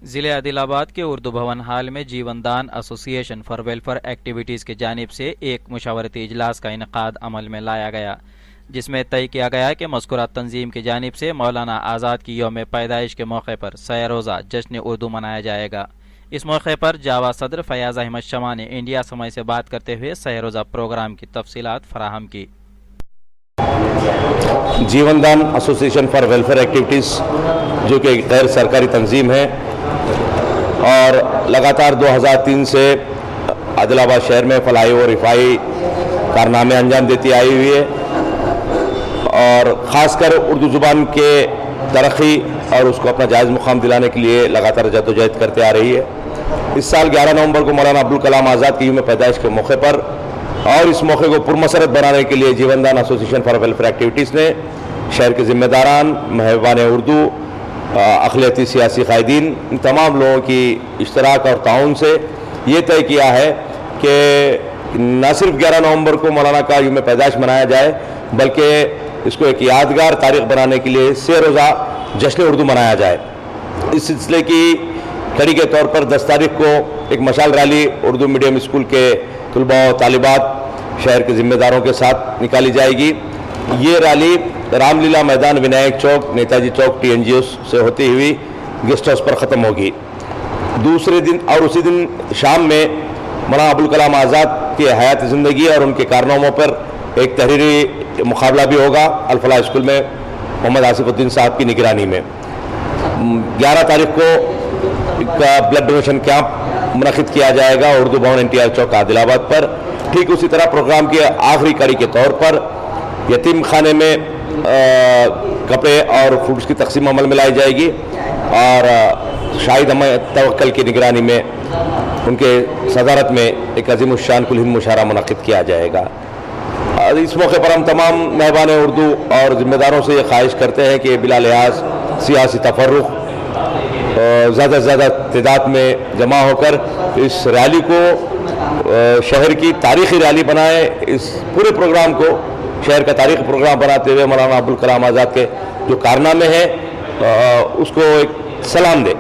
ضلع عادل آباد کے اردو بھون ہال میں جیون دان ایسوسی ایشن فار ویلفیئر ایکٹیویٹیز کی جانب سے ایک مشاورتی اجلاس کا انعقاد عمل میں لایا گیا، جس میں طے کیا گیا کہ مذکورہ تنظیم کی جانب سے مولانا آزاد کی یوم پیدائش کے موقع پر سہ روزہ جشن اردو منایا جائے گا۔ اس موقع پر جاوا صدر فیاض احمد شمع نے انڈیا سماج سے بات کرتے ہوئے سہ روزہ پروگرام کی تفصیلات فراہم کی۔ جیون دان ایسوسی ایشن فار ویلفیئر ایکٹیویٹیز جو کہ ایک غیر سرکاری تنظیم ہے اور لگاتار 2003 سے عادل آباد شہر میں فلاحی و رفاہی کارنامے انجام دیتی آئی ہوئی ہے اور خاص کر اردو زبان کے ترقی اور اس کو اپنا جائز مقام دلانے کے لیے لگاتار جدوجہد کرتے آ رہی ہے۔ اس سال 11 نومبر کو مولانا ابوالکلام آزاد کی یوم پیدائش کے موقع پر اور اس موقع کو پرمسرت بنانے کے لیے جیون دان ایسوسی ایشن فار ویلفیئر ایکٹیویٹیز نے شہر کے ذمہ داران، محبان اردو، اقلیتی سیاسی قائدین، ان تمام لوگوں کی اشتراک اور تعاون سے یہ طے کیا ہے کہ نہ صرف 11 نومبر کو مولانا کا یوم پیدائش منایا جائے بلکہ اس کو ایک یادگار تاریخ بنانے کے لیے سہ روزہ جشن اردو منایا جائے۔ اس سلسلے کی کڑی کے طور پر 10 تاریخ کو ایک مشعل ریلی اردو میڈیم اسکول کے طلباء و طالبات شہر کے ذمہ داروں کے ساتھ نکالی جائے گی۔ یہ ریلی رام لیلا میدان ونائک چوک، نیتاجی چوک ٹی این جی ایس سے ہوتی ہوئی گیسٹ ہاؤس پر ختم ہوگی۔ دوسرے دن اور اسی دن شام میں مولانا ابوالکلام آزاد کی حیات زندگی اور ان کے کارناموں پر ایک تحریری مقابلہ بھی ہوگا الفلاح اسکول میں محمد آصف الدین صاحب کی نگرانی میں۔ 11 تاریخ کو ایک بلڈ ڈونیشن کیمپ منعقد کیا جائے گا اردو بھون NTR چوک عادل آباد پر۔ ٹھیک اسی طرح پروگرام کی آخری کڑی کے طور پر یتیم خانے میں کپڑے اور فروٹس کی تقسیم عمل میں لائی جائے گی اور شاہد احمد توکل کی نگرانی میں ان کے صدارت میں ایک عظیم الشان کل ہند مشاعرہ منعقد کیا جائے گا۔ اس موقع پر ہم تمام محبان اردو اور ذمہ داروں سے یہ خواہش کرتے ہیں کہ بلا لحاظ سیاسی تفرق زیادہ سے زیادہ تعداد میں جمع ہو کر اس ریلی کو شہر کی تاریخی ریلی بنائے، اس پورے پروگرام کو شہر کا تاریخی پروگرام بناتے ہوئے مولانا ابوالکلام آزاد کے جو کارنامے ہیں اس کو ایک سلام دے۔